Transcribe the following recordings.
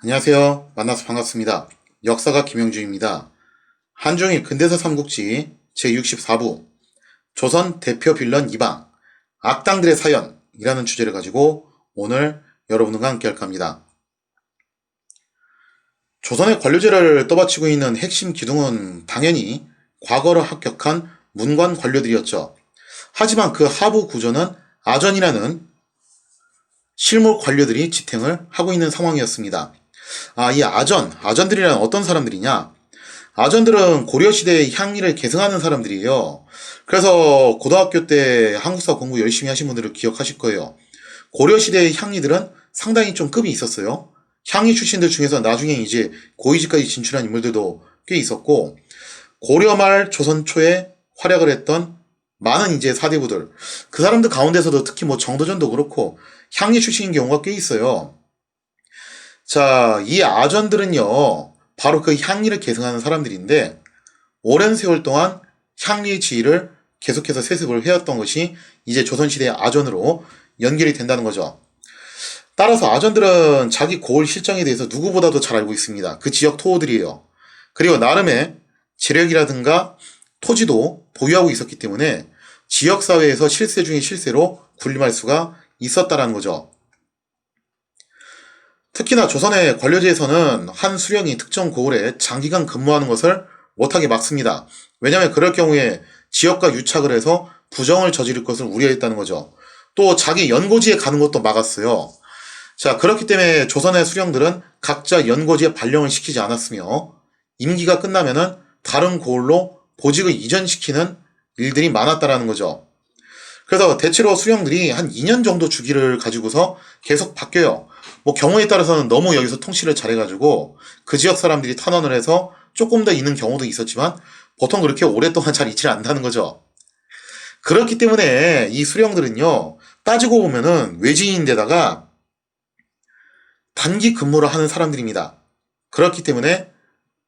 안녕하세요. 만나서 반갑습니다. 역사가 김영주입니다. 한중일 근대사 삼국지 제64부 조선 대표 빌런 이방 악당들의 사연이라는 주제를 가지고 오늘 여러분과 함께 할 겁니다. 조선의 관료제를 떠받치고 있는 핵심 기둥은 당연히 과거로 합격한 문관 관료들이었죠. 하지만 그 하부 구조는 아전이라는 실무 관료들이 지탱을 하고 있는 상황이었습니다. 이 아전들이란 어떤 사람들이냐? 아전들은 고려시대의 향리를 계승하는 사람들이에요. 그래서 고등학교 때 한국사 공부 열심히 하신 분들을 기억하실 거예요. 고려시대의 향리들은 상당히 좀 급이 있었어요. 향리 출신들 중에서 나중에 이제 고위직까지 진출한 인물들도 꽤 있었고, 고려 말 조선 초에 활약을 했던 많은 이제 사대부들, 그 사람들 가운데서도 특히 뭐 정도전도 그렇고 향리 출신인 경우가 꽤 있어요. 자, 이 아전들은요, 바로 그 향리를 계승하는 사람들인데, 오랜 세월 동안 향리의 지위를 계속해서 세습을 해왔던 것이 이제 조선시대의 아전으로 연결이 된다는 거죠. 따라서 아전들은 자기 고을 실정에 대해서 누구보다도 잘 알고 있습니다. 그 지역 토호들이에요. 그리고 나름의 재력이라든가 토지도 보유하고 있었기 때문에 지역사회에서 실세 중의 실세로 군림할 수가 있었다는 거죠. 특히나 조선의 관료제에서는 한 수령이 특정 고을에 장기간 근무하는 것을 못하게 막습니다. 왜냐하면 그럴 경우에 지역과 유착을 해서 부정을 저지를 것을 우려했다는 거죠. 또 자기 연고지에 가는 것도 막았어요. 자, 그렇기 때문에 조선의 수령들은 각자 연고지에 발령을 시키지 않았으며 임기가 끝나면은 다른 고을로 보직을 이전시키는 일들이 많았다라는 거죠. 그래서 대체로 수령들이 한 2년 정도 주기를 가지고서 계속 바뀌어요. 뭐 경우에 따라서는 너무 여기서 통치를 잘해가지고 그 지역 사람들이 탄원을 해서 조금 더 있는 경우도 있었지만 보통 그렇게 오랫동안 잘 있지 않다는 거죠. 그렇기 때문에 이 수령들은요, 따지고 보면은 외지인인데다가 단기 근무를 하는 사람들입니다. 그렇기 때문에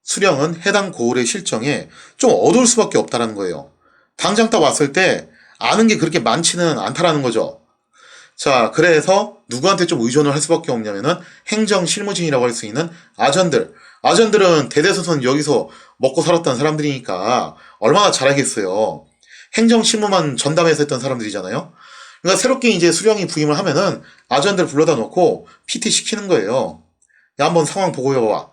수령은 해당 고을의 실정에 좀 어두울 수밖에 없다는 거예요. 당장 딱 왔을 때 아는 게 그렇게 많지는 않다라는 거죠. 자, 그래서 누구한테 좀 의존을 할 수밖에 없냐면은 행정 실무진이라고 할 수 있는 아전들. 아전들은 대대손손 여기서 먹고 살았던 사람들이니까 얼마나 잘하겠어요. 행정 실무만 전담해서 했던 사람들이잖아요. 그러니까 새롭게 이제 수령이 부임을 하면은 아전들 불러다 놓고 PT 시키는 거예요. 야, 한번 상황 보고 해봐봐.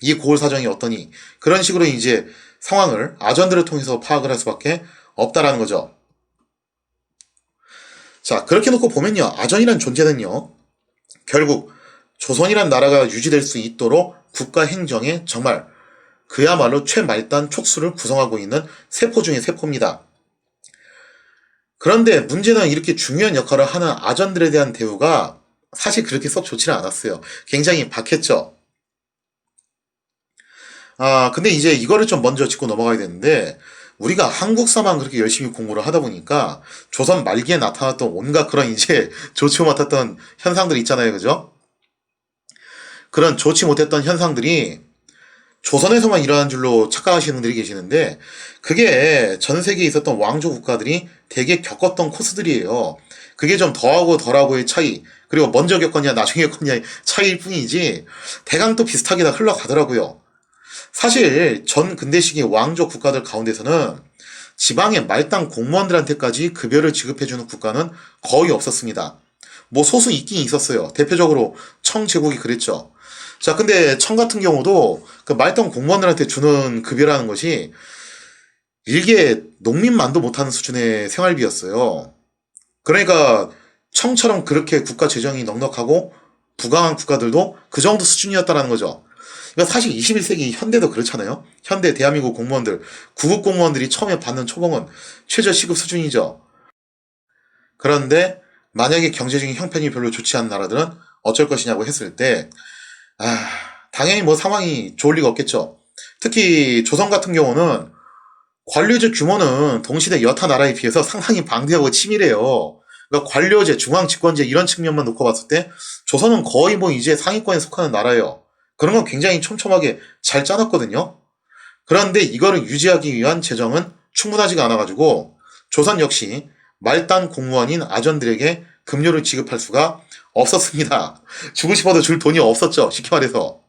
이 고을 사정이 어떠니? 그런 식으로 이제 상황을 아전들을 통해서 파악을 할 수밖에 없다라는 거죠. 자, 그렇게 놓고 보면요, 아전이란 존재는요, 결국 조선이란 나라가 유지될 수 있도록 국가 행정에 정말 그야말로 최말단 촉수를 구성하고 있는 세포 중의 세포입니다. 그런데 문제는 이렇게 중요한 역할을 하는 아전들에 대한 대우가 사실 그렇게 썩 좋지는 않았어요. 굉장히 박했죠. 근데 이제 이거를 좀 먼저 짚고 넘어가야 되는데, 우리가 한국사만 그렇게 열심히 공부를 하다 보니까 조선 말기에 나타났던 온갖 그런 이제 좋지 못했던 현상들이 있잖아요. 그죠? 그런 좋지 못했던 현상들이 조선에서만 일어난 줄로 착각하시는 분들이 계시는데, 그게 전 세계에 있었던 왕조 국가들이 대개 겪었던 코스들이에요. 그게 좀 더하고 덜하고의 차이, 그리고 먼저 겪었냐 나중에 겪었냐의 차이일 뿐이지 대강 또 비슷하게 다 흘러가더라고요. 사실 전 근대식의 왕조 국가들 가운데서는 지방의 말단 공무원들한테까지 급여를 지급해주는 국가는 거의 없었습니다. 뭐 소수 있긴 있었어요. 대표적으로 청 제국이 그랬죠. 자, 근데 청 같은 경우도 그 말단 공무원들한테 주는 급여라는 것이 일개 농민만도 못하는 수준의 생활비였어요. 그러니까 청처럼 그렇게 국가 재정이 넉넉하고 부강한 국가들도 그 정도 수준이었다는 거죠. 그러니까 사실 21세기 현대도 그렇잖아요. 현대 대한민국 공무원들, 구급 공무원들이 처음에 받는 초봉은 최저 시급 수준이죠. 그런데 만약에 경제적인 형편이 별로 좋지 않은 나라들은 어쩔 것이냐고 했을 때, 당연히 뭐 상황이 좋을 리가 없겠죠. 특히 조선 같은 경우는 관료제 규모는 동시대 여타 나라에 비해서 상당히 방대하고 치밀해요. 그러니까 관료제, 중앙집권제 이런 측면만 놓고 봤을 때 조선은 거의 뭐 이제 상위권에 속하는 나라예요. 그런 건 굉장히 촘촘하게 잘 짜놨거든요. 그런데 이거를 유지하기 위한 재정은 충분하지가 않아가지고 조선 역시 말단 공무원인 아전들에게 급료를 지급할 수가 없었습니다. 주고 싶어도 줄 돈이 없었죠. 쉽게 말해서.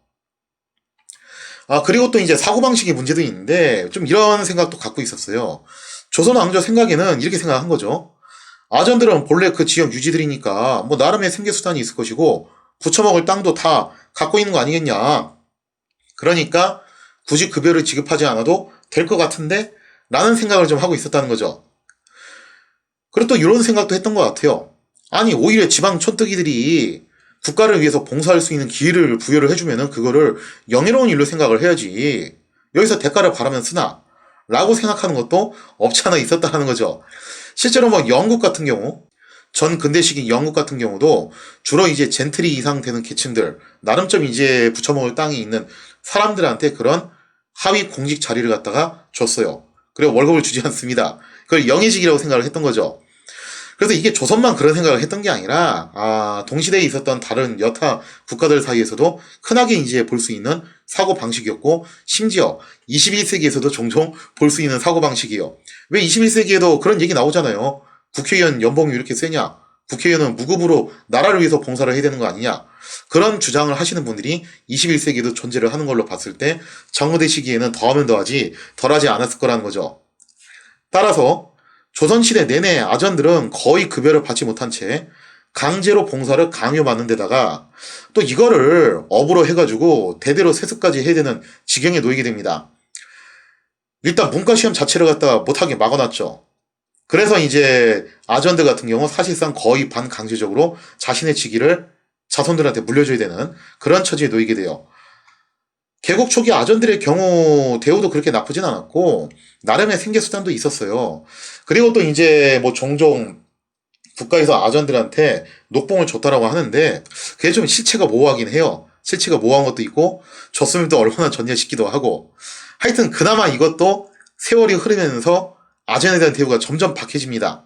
그리고 또 이제 사고방식의 문제도 있는데, 좀 이런 생각도 갖고 있었어요. 조선 왕조 생각에는 이렇게 생각한 거죠. 아전들은 본래 그 지역 유지들이니까, 뭐, 나름의 생계수단이 있을 것이고, 부쳐먹을 땅도 다 갖고 있는 거 아니겠냐. 그러니까, 굳이 급여를 지급하지 않아도 될 것 같은데? 라는 생각을 좀 하고 있었다는 거죠. 그리고 또 이런 생각도 했던 것 같아요. 아니, 오히려 지방 촌뜨기들이 국가를 위해서 봉사할 수 있는 기회를 부여를 해주면은 그거를 영예로운 일로 생각을 해야지. 여기서 대가를 바라면 쓰나? 라고 생각하는 것도 없지 않아 있었다는 거죠. 실제로 뭐 영국 같은 경우, 전 근대식인 영국 같은 경우도 주로 이제 젠트리 이상 되는 계층들, 나름 좀 이제 부쳐먹을 땅이 있는 사람들한테 그런 하위 공직 자리를 갖다가 줬어요. 그리고 월급을 주지 않습니다. 그걸 영예직이라고 생각을 했던 거죠. 그래서 이게 조선만 그런 생각을 했던 게 아니라, 동시대에 있었던 다른 여타 국가들 사이에서도 흔하게 이제 볼 수 있는 사고 방식이었고, 심지어 21세기에서도 종종 볼 수 있는 사고 방식이에요. 왜 21세기에도 그런 얘기 나오잖아요. 국회의원 연봉이 왜 이렇게 세냐? 국회의원은 무급으로 나라를 위해서 봉사를 해야 되는 거 아니냐? 그런 주장을 하시는 분들이 21세기에도 존재를 하는 걸로 봤을 때, 정무대 시기에는 더하면 더하지, 덜하지 않았을 거라는 거죠. 따라서, 조선시대 내내 아전들은 거의 급여를 받지 못한 채 강제로 봉사를 강요받는 데다가 또 이거를 업으로 해가지고 대대로 세습까지 해야 되는 지경에 놓이게 됩니다. 일단 문과시험 자체를 갖다가 못하게 막아놨죠. 그래서 이제 아전들 같은 경우 사실상 거의 반강제적으로 자신의 직위를 자손들한테 물려줘야 되는 그런 처지에 놓이게 돼요. 개국 초기 아전들의 경우 대우도 그렇게 나쁘진 않았고 나름의 생계수단도 있었어요. 그리고 또 이제 뭐 종종 국가에서 아전들한테 녹봉을 줬다라고 하는데 그게 좀 실체가 모호하긴 해요. 실체가 모호한 것도 있고 줬으면 또 얼마나 줬냐 싶기도 하고 하여튼 그나마 이것도 세월이 흐르면서 아전에 대한 대우가 점점 박해집니다.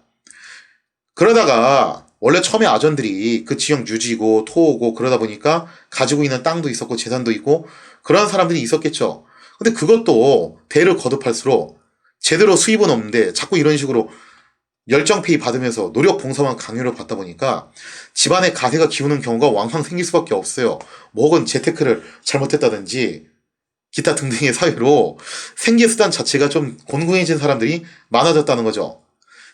그러다가 원래 처음에 아전들이 그 지역 유지고 토오고 그러다 보니까 가지고 있는 땅도 있었고 재산도 있고 그런 사람들이 있었겠죠. 근데 그것도 대를 거듭할수록 제대로 수입은 없는데 자꾸 이런 식으로 열정페이 받으면서 노력 봉사만 강요를 받다 보니까 집안에 가세가 기우는 경우가 왕왕 생길 수밖에 없어요. 뭐 혹은 재테크를 잘못했다든지 기타 등등의 사유로 생계수단 자체가 좀 곤궁해진 사람들이 많아졌다는 거죠.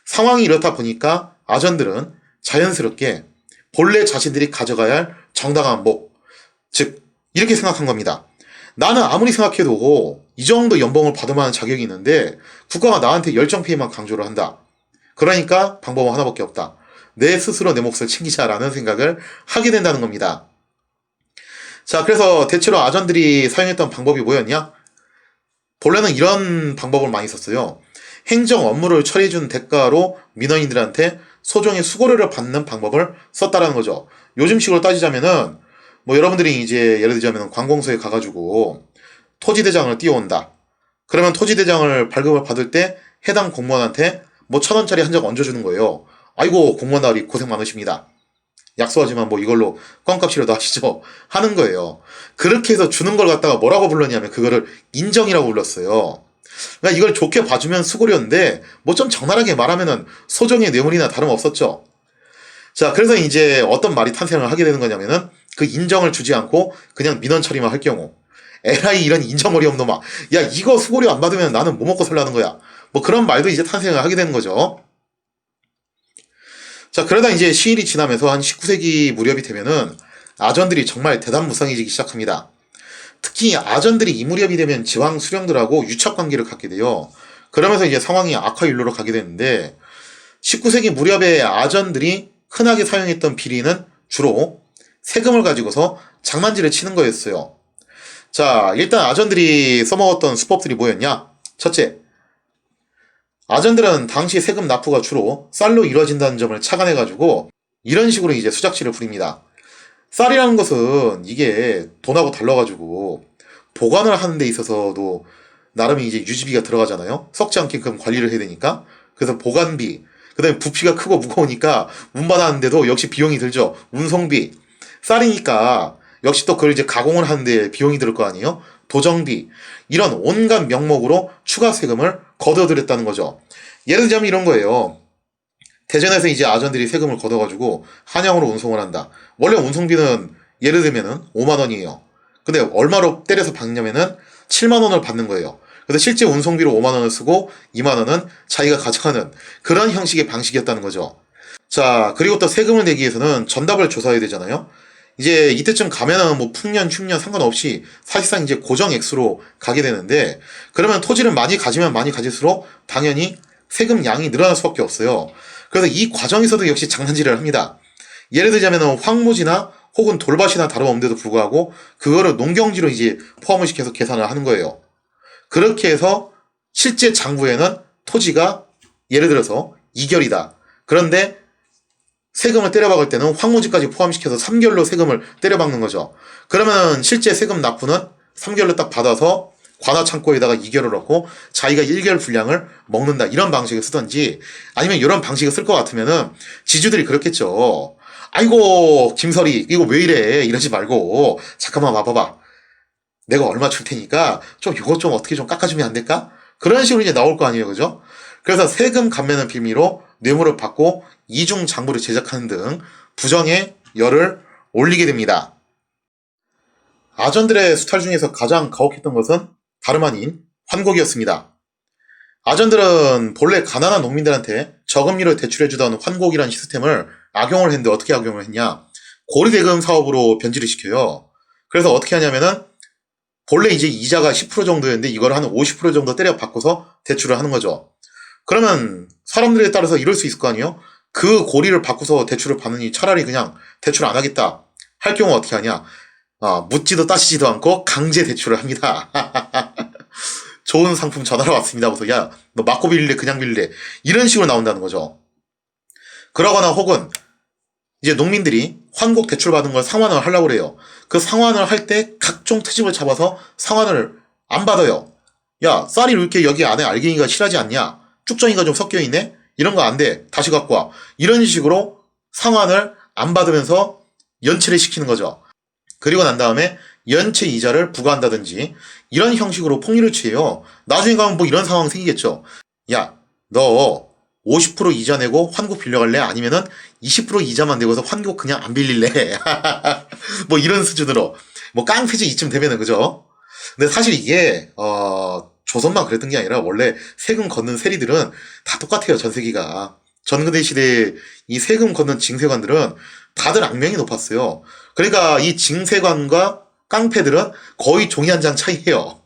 상황이 이렇다 보니까 아전들은 자연스럽게 본래 자신들이 가져가야 할 정당한 목, 즉 이렇게 생각한 겁니다. 나는 아무리 생각해도 이 정도 연봉을 받을 만한 자격이 있는데 국가가 나한테 열정페이만 강조를 한다. 그러니까 방법은 하나밖에 없다. 내 스스로 내 몫을 챙기자라는 생각을 하게 된다는 겁니다. 자, 그래서 대체로 아전들이 사용했던 방법이 뭐였냐? 본래는 이런 방법을 많이 썼어요. 행정 업무를 처리해준 대가로 민원인들한테 소정의 수고료를 받는 방법을 썼다라는 거죠. 요즘식으로 따지자면은 뭐 여러분들이 이제 예를 들자면 관공서에 가가지고 토지대장을 띄워온다. 그러면 토지대장을 발급을 받을 때 해당 공무원한테 뭐 1,000원짜리 한 장 얹어주는 거예요. 아이고 공무원 나으리 고생 많으십니다. 약소하지만 뭐 이걸로 껌값이라도 하시죠. 하는 거예요. 그렇게 해서 주는 걸 갖다가 뭐라고 불렀냐면 그거를 인정이라고 불렀어요. 그러니까 이걸 좋게 봐주면 수고료인데 뭐 좀 적나라하게 말하면은 소정의 뇌물이나 다름없었죠. 자, 그래서 이제 어떤 말이 탄생을 하게 되는 거냐면은 그 인정을 주지 않고 그냥 민원 처리만 할 경우 에라이 이런 인정머리 없는 놈아 야 이거 수고료 안 받으면 나는 뭐 먹고 살라는 거야. 뭐 그런 말도 이제 탄생을 하게 되는 거죠. 자, 그러다 이제 시일이 지나면서 한 19세기 무렵이 되면은 아전들이 정말 대단무쌍해지기 시작합니다. 특히 아전들이 이 무렵이 되면 지방 수령들하고 유착 관계를 갖게 돼요. 그러면서 이제 상황이 악화율로로 가게 되는데 19세기 무렵에 아전들이 흔하게 사용했던 비리는 주로 세금을 가지고서 장난질을 치는 거였어요. 자, 일단 아전들이 써먹었던 수법들이 뭐였냐? 첫째, 아전들은 당시 세금 납부가 주로 쌀로 이루어진다는 점을 착안해가지고 이런 식으로 이제 수작질을 부립니다. 쌀이라는 것은 이게 돈하고 달라가지고 보관을 하는 데 있어서도 나름의 이제 유지비가 들어가잖아요. 썩지 않게끔 관리를 해야 되니까. 그래서 보관비, 그 다음에 부피가 크고 무거우니까 운반하는데도 역시 비용이 들죠. 운송비. 쌀이니까 역시 또 그걸 이제 가공을 하는데 비용이 들 거 아니에요. 도정비. 이런 온갖 명목으로 추가 세금을 거둬들였다는 거죠. 예를 들자면 이런 거예요. 대전에서 이제 아전들이 세금을 걷어가지고 한양으로 운송을 한다. 원래 운송비는 예를 들면은 5만 원이에요. 근데 얼마로 때려서 받냐면은 7만 원을 받는 거예요. 그래서 실제 운송비로 5만 원을 쓰고 2만 원은 자기가 가져가는 그런 형식의 방식이었다는 거죠. 자, 그리고 또 세금을 내기 위해서는 전답을 조사해야 되잖아요. 이제 이때쯤 가면은 뭐 풍년, 흉년 상관없이 사실상 이제 고정 액수로 가게 되는데, 그러면 토지를 많이 가지면 많이 가질수록 당연히 세금 양이 늘어날 수밖에 없어요. 그래서 이 과정에서도 역시 장난질을 합니다. 예를 들자면 황무지나 혹은 돌밭이나 다름없는데도 불구하고 그거를 농경지로 이제 포함을 시켜서 계산을 하는 거예요. 그렇게 해서 실제 장부에는 토지가 예를 들어서 2결이다. 그런데 세금을 때려박을 때는 황무지까지 포함시켜서 3결로 세금을 때려박는 거죠. 그러면 실제 세금 납부는 3결로 딱 받아서 관하창고에다가 2결을 넣고 자기가 1결 분량을 먹는다. 이런 방식을 쓰던지, 아니면 이런 방식을 쓸 것 같으면은 지주들이 그렇겠죠. 아이고 김설이 이거 왜 이래, 이러지 말고 잠깐만 와봐봐, 내가 얼마 줄 테니까 좀 이것 좀 어떻게 좀 깎아주면 안 될까? 그런 식으로 이제 나올 거 아니에요, 그죠? 그래서 세금 감면은 빌미로 뇌물을 받고 이중 장부를 제작하는 등 부정의 열을 올리게 됩니다. 아전들의 수탈 중에서 가장 가혹했던 것은 다름 아닌 환곡이었습니다. 아전들은 본래 가난한 농민들한테 저금리를 대출해주던 환곡이라는 시스템을 악용을 했는데, 어떻게 악용을 했냐? 고리대금 사업으로 변질을 시켜요. 그래서 어떻게 하냐면은 본래 이제 이자가 10% 정도였는데 이걸 한 50% 정도 때려 바꿔서 대출을 하는 거죠. 그러면 사람들에 따라서 이럴 수 있을 거 아니에요? 그 고리를 바꿔서 대출을 받느니 차라리 그냥 대출 안 하겠다 할 경우 어떻게 하냐? 묻지도 따지지도 않고 강제 대출을 합니다. 좋은 상품 전화로 왔습니다. 그래서 야, 너 맞고 빌릴래? 그냥 빌릴래? 이런 식으로 나온다는 거죠. 그러거나 혹은 이제 농민들이 환곡 대출 받은 걸 상환을 하려고 그래요. 그 상환을 할 때 각종 트집을 잡아서 상환을 안 받아요. 야, 쌀이 왜 이렇게 여기 안에 알갱이가 실하지 않냐? 쭉정이가 좀 섞여 있네? 이런 거 안 돼. 다시 갖고 와. 이런 식으로 상환을 안 받으면서 연체를 시키는 거죠. 그리고 난 다음에 연체 이자를 부과한다든지 이런 형식으로 폭리를 취해요. 나중에 가면 뭐 이런 상황 생기겠죠. 야, 너 50% 이자 내고 환곡 빌려갈래? 아니면은 20% 이자만 내고서 환곡 그냥 안 빌릴래? 뭐 이런 수준으로 뭐 깡패지 이쯤 되면은, 그죠? 근데 사실 이게 조선만 그랬던 게 아니라 원래 세금 걷는 세리들은 다 똑같아요. 전 세계가. 전근대 시대에 이 세금 걷는 징세관들은 다들 악명이 높았어요. 그러니까 이 징세관과 깡패들은 거의 종이 한 장 차이예요.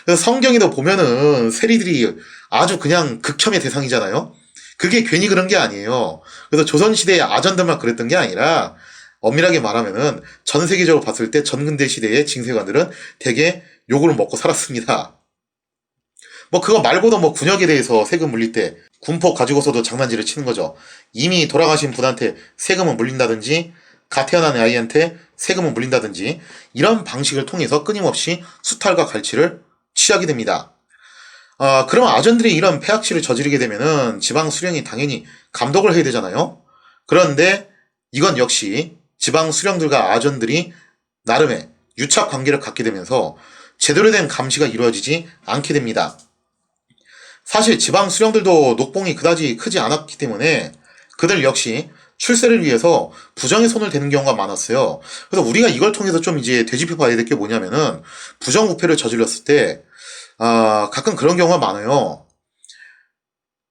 그래서 성경에도 보면은 세리들이 아주 그냥 극혐의 대상이잖아요. 그게 괜히 그런 게 아니에요. 그래서 조선시대의 아전들만 그랬던 게 아니라 엄밀하게 말하면은 전 세계적으로 봤을 때 전근대 시대의 징세관들은 되게 욕을 먹고 살았습니다. 뭐 그거 말고도 뭐 군역에 대해서 세금 물릴 때 군포 가지고서도 장난질을 치는 거죠. 이미 돌아가신 분한테 세금을 물린다든지 갓 태어난 아이한테 세금을 물린다든지 이런 방식을 통해서 끊임없이 수탈과 갈취를 취하게 됩니다. 그럼 아전들이 이런 폐악취를 저지르게 되면은 지방 수령이 당연히 감독을 해야 되잖아요. 그런데 이건 역시 지방 수령들과 아전들이 나름의 유착 관계를 갖게 되면서 제대로 된 감시가 이루어지지 않게 됩니다. 사실 지방 수령들도 녹봉이 그다지 크지 않았기 때문에 그들 역시 출세를 위해서 부정의 손을 대는 경우가 많았어요. 그래서 우리가 이걸 통해서 좀 이제 되짚어 봐야 될 게 뭐냐면은 부정부패를 저질렀을 때 가끔 그런 경우가 많아요.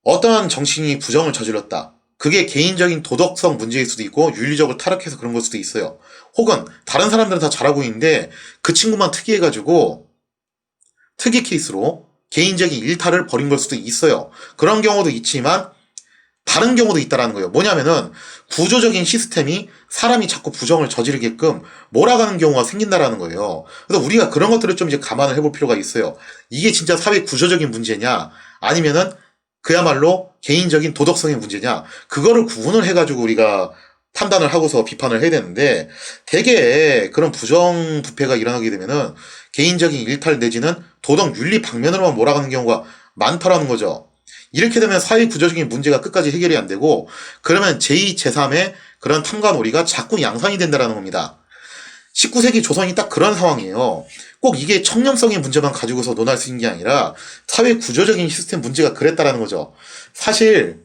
어떠한 정치인이 부정을 저질렀다. 그게 개인적인 도덕성 문제일 수도 있고 윤리적으로 타락해서 그런 걸 수도 있어요. 혹은 다른 사람들은 다 잘하고 있는데 그 친구만 특이해가지고 특이 케이스로 개인적인 일탈을 벌인 걸 수도 있어요. 그런 경우도 있지만 다른 경우도 있다라는 거예요. 뭐냐면은 구조적인 시스템이 사람이 자꾸 부정을 저지르게끔 몰아가는 경우가 생긴다라는 거예요. 그래서 우리가 그런 것들을 좀 이제 감안을 해볼 필요가 있어요. 이게 진짜 사회 구조적인 문제냐, 아니면은 그야말로 개인적인 도덕성의 문제냐, 그거를 구분을 해가지고 우리가 판단을 하고서 비판을 해야 되는데, 대개 그런 부정부패가 일어나게 되면은 개인적인 일탈 내지는 도덕 윤리 방면으로만 몰아가는 경우가 많다라는 거죠. 이렇게 되면 사회 구조적인 문제가 끝까지 해결이 안 되고, 그러면 제2, 제3의 그런 탐관오리가 자꾸 양산이 된다는 겁니다. 19세기 조선이 딱 그런 상황이에요. 꼭 이게 청렴성의 문제만 가지고서 논할 수 있는 게 아니라 사회 구조적인 시스템 문제가 그랬다라는 거죠. 사실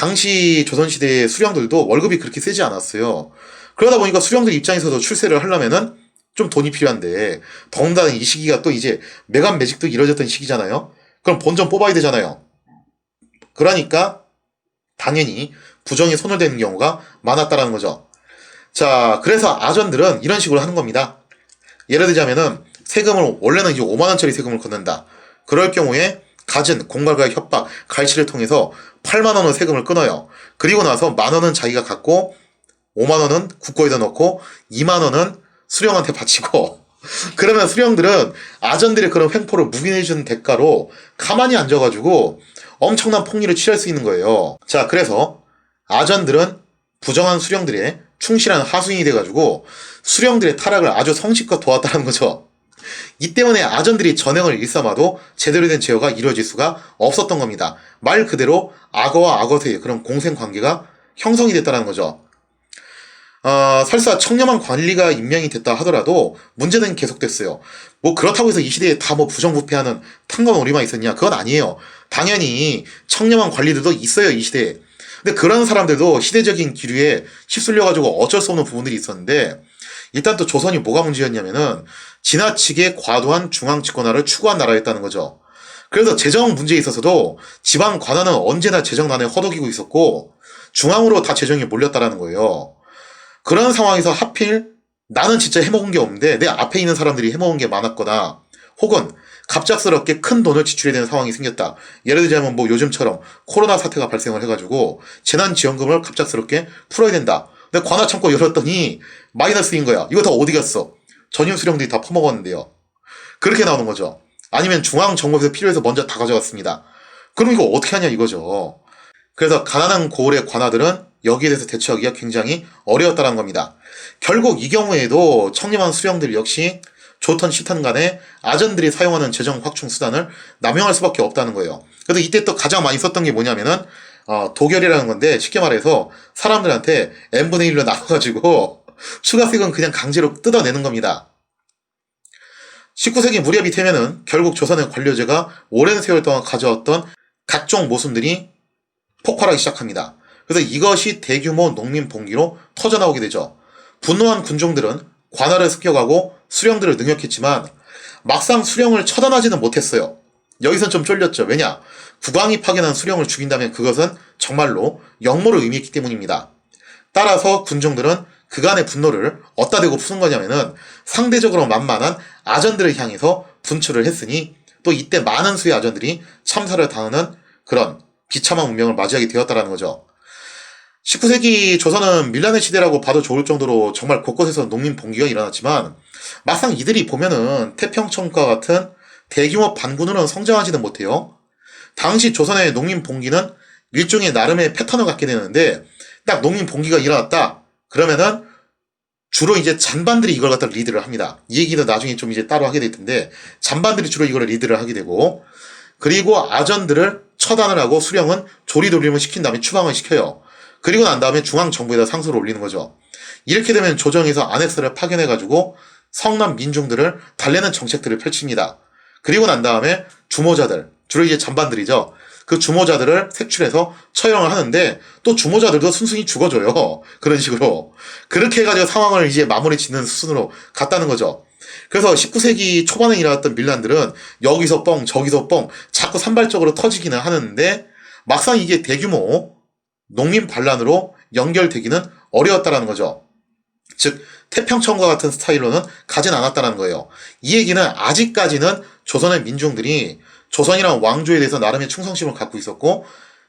당시 조선시대의 수령들도 월급이 그렇게 세지 않았어요. 그러다 보니까 수령들 입장에서도 출세를 하려면은 좀 돈이 필요한데, 더군다나 이 시기가 또 이제 매간매직도 이뤄졌던 시기잖아요. 그럼 본전 뽑아야 되잖아요. 그러니까 당연히 부정에 손을 대는 경우가 많았다라는 거죠. 자, 그래서 아전들은 이런 식으로 하는 겁니다. 예를 들자면은 세금을 원래는 이제 5만 원짜리 세금을 걷는다. 그럴 경우에 갖은 공갈과 협박, 갈취를 통해서 8만 원의 세금을 끊어요. 그리고 나서 만 원은 자기가 갖고 5만 원은 국고에다 넣고 2만 원은 수령한테 바치고 그러면 수령들은 아전들의 그런 횡포를 묵인해주는 대가로 가만히 앉아가지고 엄청난 폭리를 취할 수 있는 거예요. 자, 그래서 아전들은 부정한 수령들의 충실한 하수인이 돼가지고 수령들의 타락을 아주 성실껏 도왔다는 거죠. 이 때문에 아전들이 전횡을 일삼아도 제대로 된 제어가 이루어질 수가 없었던 겁니다. 말 그대로 악어와 악어 사이의 그런 공생관계가 형성이 됐다는 거죠. 설사 청렴한 관리가 임명이 됐다 하더라도 문제는 계속됐어요. 뭐 그렇다고 해서 이 시대에 다 뭐 부정부패하는 탕감오리만 있었냐? 그건 아니에요. 당연히 청렴한 관리들도 있어요, 이 시대에. 근데 그런 사람들도 시대적인 기류에 휩쓸려가지고 어쩔 수 없는 부분들이 있었는데, 일단 또 조선이 뭐가 문제였냐면은 지나치게 과도한 중앙 집권화를 추구한 나라였다는 거죠. 그래서 재정 문제에 있어서도 지방 관할은 언제나 재정난에 허덕이고 있었고 중앙으로 다 재정이 몰렸다라는 거예요. 그런 상황에서 하필 나는 진짜 해먹은 게 없는데 내 앞에 있는 사람들이 해먹은 게 많았거나, 혹은 갑작스럽게 큰 돈을 지출해야 되는 상황이 생겼다. 예를 들자면 뭐 요즘처럼 코로나 사태가 발생을 해가지고 재난지원금을 갑작스럽게 풀어야 된다. 근데 관할 창고 열었더니 마이너스인 거야. 이거 다 어디 갔어? 전임 수령들이 다 퍼먹었는데요. 그렇게 나오는 거죠. 아니면 중앙정부에서 필요해서 먼저 다 가져갔습니다. 그럼 이거 어떻게 하냐 이거죠. 그래서 가난한 고을의 관아들은 여기에 대해서 대처하기가 굉장히 어려웠다는 겁니다. 결국 이 경우에도 청렴한 수령들 역시 좋던 싫던 간에 아전들이 사용하는 재정 확충 수단을 남용할 수밖에 없다는 거예요. 그래서 이때 또 가장 많이 썼던 게 뭐냐면은 도결이라는 건데, 쉽게 말해서 사람들한테 n분의 1로 나눠가지고 추가 세금 그냥 강제로 뜯어내는 겁니다. 19세기 무렵이 되면은 결국 조선의 관료제가 오랜 세월 동안 가져왔던 각종 모순들이 폭발하기 시작합니다. 그래서 이것이 대규모 농민 봉기로 터져나오게 되죠. 분노한 군종들은 관할을 습격하고 수령들을 능욕했지만 막상 수령을 처단하지는 못했어요. 여기선 좀 쫄렸죠. 왜냐? 국왕이 파견한 수령을 죽인다면 그것은 정말로 역모를 의미했기 때문입니다. 따라서 군종들은 그간의 분노를 어디다 대고 푸는 거냐면은 상대적으로 만만한 아전들을 향해서 분출을 했으니, 또 이때 많은 수의 아전들이 참사를 당하는 그런 비참한 운명을 맞이하게 되었다는 거죠. 19세기 조선은 밀란의 시대라고 봐도 좋을 정도로 정말 곳곳에서 농민 봉기가 일어났지만, 막상 이들이 보면은 태평천과 같은 대규모 반군으로는 성장하지는 못해요. 당시 조선의 농민 봉기는 일종의 나름의 패턴을 갖게 되는데, 딱 농민 봉기가 일어났다 그러면은 주로 이제 잔반들이 이걸 갖다 리드를 합니다. 이 얘기는 나중에 좀 이제 따로 하게 될 텐데, 잔반들이 주로 이걸 리드를 하게 되고, 그리고 아전들을 처단을 하고 수령은 조리돌림을 시킨 다음에 추방을 시켜요. 그리고 난 다음에 중앙정부에다 상소를 올리는 거죠. 이렇게 되면 조정에서 아넥스를 파견해가지고 성남 민중들을 달래는 정책들을 펼칩니다. 그리고 난 다음에 주모자들, 주로 이제 잔반들이죠. 그 주모자들을 색출해서 처형을 하는데, 또 주모자들도 순순히 죽어줘요. 그런 식으로. 그렇게 해가지고 상황을 이제 마무리 짓는 수순으로 갔다는 거죠. 그래서 19세기 초반에 일어났던 밀란들은 여기서 뻥 저기서 뻥 자꾸 산발적으로 터지기는 하는데, 막상 이게 대규모 농민 반란으로 연결되기는 어려웠다라는 거죠. 즉 태평천과 같은 스타일로는 가진 않았다는 거예요. 이 얘기는 아직까지는 조선의 민중들이 조선이란 왕조에 대해서 나름의 충성심을 갖고 있었고,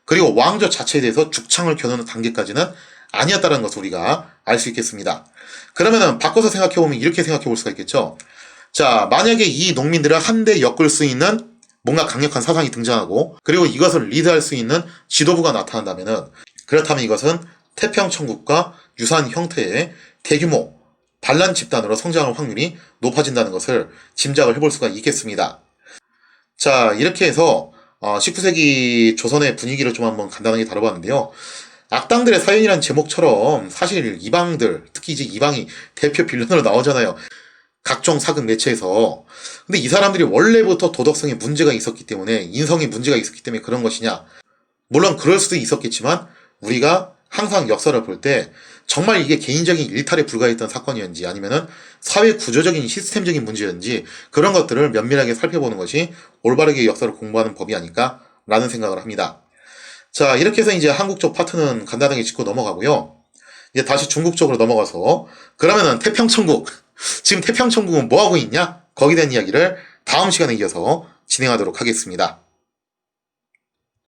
그리고 왕조 자체에 대해서 죽창을 겨누는 단계까지는 아니었다는 것을 우리가 알 수 있겠습니다. 그러면은 바꿔서 생각해보면 이렇게 생각해 볼 수가 있겠죠. 자, 만약에 이 농민들을 한데 엮을 수 있는 뭔가 강력한 사상이 등장하고, 그리고 이것을 리드할 수 있는 지도부가 나타난다면은, 그렇다면 이것은 태평천국과 유사한 형태의 대규모 반란 집단으로 성장할 확률이 높아진다는 것을 짐작을 해볼 수가 있겠습니다. 자, 이렇게 해서 19세기 조선의 분위기를 좀 한번 간단하게 다뤄봤는데요. 악당들의 사연이란 제목처럼 사실 이방들, 특히 이제 이방이 대표 빌런으로 나오잖아요. 각종 사극 매체에서. 근데 이 사람들이 원래부터 도덕성에 문제가 있었기 때문에, 인성에 문제가 있었기 때문에 그런 것이냐? 물론 그럴 수도 있었겠지만 우리가 항상 역사를 볼 때 정말 이게 개인적인 일탈에 불과했던 사건이었는지 아니면은 사회 구조적인 시스템적인 문제였는지 그런 것들을 면밀하게 살펴보는 것이 올바르게 역사를 공부하는 법이 아닐까라는 생각을 합니다. 자, 이렇게 해서 이제 한국 쪽 파트는 간단하게 짚고 넘어가고요. 이제 다시 중국 쪽으로 넘어가서 그러면은 태평천국 지금 태평천국은 뭐 하고 있냐? 거기에 대한 이야기를 다음 시간에 이어서 진행하도록 하겠습니다.